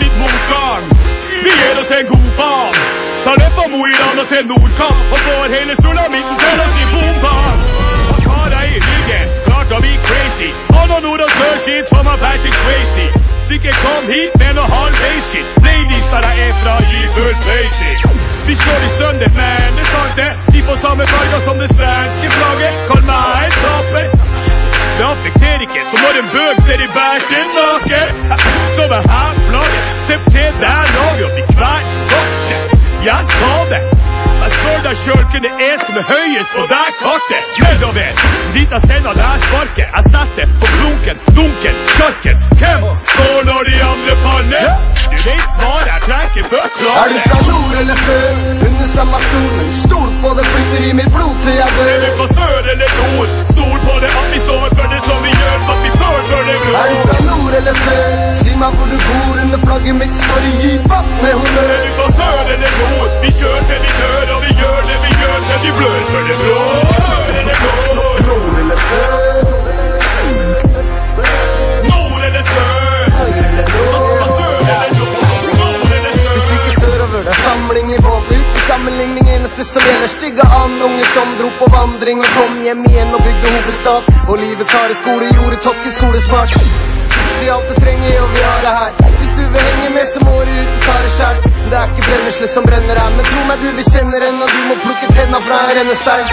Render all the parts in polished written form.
litt motgang. Vi gir oss en god faen. Ta det fra Mo i Rana til Nordkapp, og får hele sulamitten til å si bombang. Og tar deg i ryggen, klart å bli crazy. Og når nord- og sør-shit som er Patrick Swayze. Sikkert kom hit med noe halvveis-shit. Playlista der er fra G-Full Basic. Vi slår i sønder, men det er sant det. De får samme farger som det svenske flagget. Kall meg en taper. Det affekterer ikke, som når en bøg ser i bærten naken. Så med her flagget, stepp til der lager vi hver sakte. Jeg sa det. Jeg spør deg selv hvem det er som er høyest på det kartet. Nedover, dit jeg sender der sparket. Jeg setter på klunken, dunken, sjarken. Hvem står når de andre faller? Du vet svaret, jeg trenger før klare. Er du fra nord eller sør, under samme solen? Stol på det, flytter i mitt blod til jeg dør. Er du fra sør eller nord? Stol på det at vi står for det som vi gjør, for at vi føler for det bror. Er du fra nord eller sør, si meg hvor du bor. Under flagget mitt står i gypa med honør. Er du fra sør eller nord? Vi kjør til vi dør, og vi gjør det vi gjør til vi blør for det blå. Sør eller nord? Nord eller sør, Nord eller sør? sør eller nord. Det er samling i båt, uten sammenligning eneste som gjelder. Stygge andunge som dro på vandring og kom hjem igjen og bygde hovedstad. Og livets harde skole gjorde toskeskole smart. Si alt du trenger og vi har det her. Hvis du vil henge med så må du ut og ta det selv. Det er ikke brennesle som brenner her, men tro meg du vil kjenne den. Og du må plukke tenna fra en rennestein.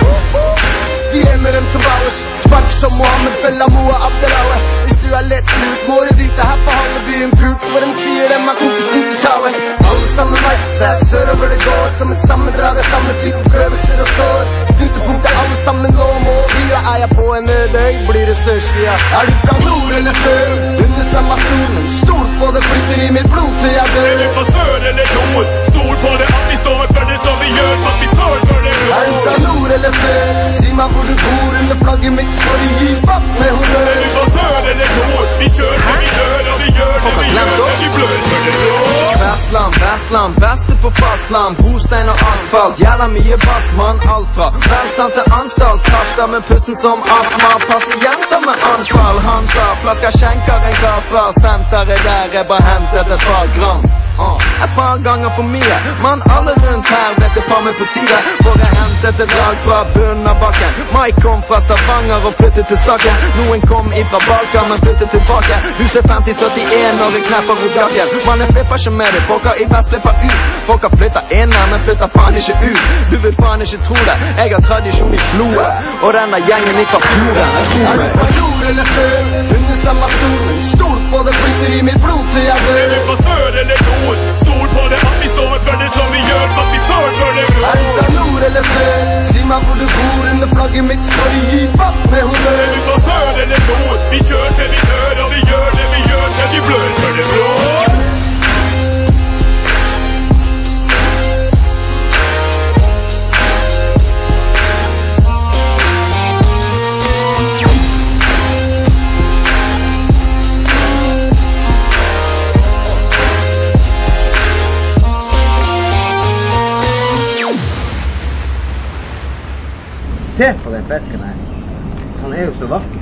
Vi emmer dem som Bauers, spark som Mohammed, Fella Moa Abdelaue. Hvis du er lett lurt, må du vite her på halve byen pult. For dem sier dem er kompisen til Tjaue. Alle sammen vet det er sørover det går. Som et sammendrag av samme type prøvelser og sår. Knutepunktet alle sammen nå må vi. Og er jeg på en øde øy, blir det sørsida. Er du fra nord eller sør, under samme solen? Stol på det, flytter i mitt blod til jeg dør. Er du fra sør eller nord? Stol på det at vi står for det som vi gjør, for at vi føler for det bror. Er du fra nord eller sør, si meg hvor du bor. Under flagget mitt står i gypa med honør. Er du fra sør eller nord? Vi kjør til vi dør, og vi gjør det vi gjør til vi blør for det blå. Vestland, Vestland, beste på fastland. Brostein og asfalt, jævla mye bass, mann. Alt fra Vestland til anstalt. Kaster med pusten som astma. Pasienter med anfall. Han sa flasker skjenker en kar fra senteret der jeg bare hentet et par gram. Et par ganger for mye. Mann, alle rundt her vet det faen meg på tide. For jeg hentet et drag fra bunnen av bakken. Mike kom fra Stavanger og flyttet til Stakken. Noen kom ifra Balkan, men flyttet tilbake. Huset 5071 når jeg knepper opp jakken. Man, jeg flipper ikke med det, folka i vest flipper ut. Folka flytter inn her, men flytter faen ikke ut. Du vil faen ikke tro det, jeg har tradisjon i blodet. Og denne gjengen ifra fjorden, jeg tror meg. Er du fra nord eller sør, under samme solen? Stol på det, flytter i mitt blod til jeg dør. Er du fra sør eller nord? Stol på det at vi står for det som vi gjør, for at vi føler for det bror. Er du fra nord eller sør, si meg hvor du bor. Under flagget mitt står i gypa med honør. Er du fra sør eller nord? Vi kjør til vi dør, og vi gjør det vi gjør til vi blør for det blå. Se på den fisken her. Han er jo så vakker.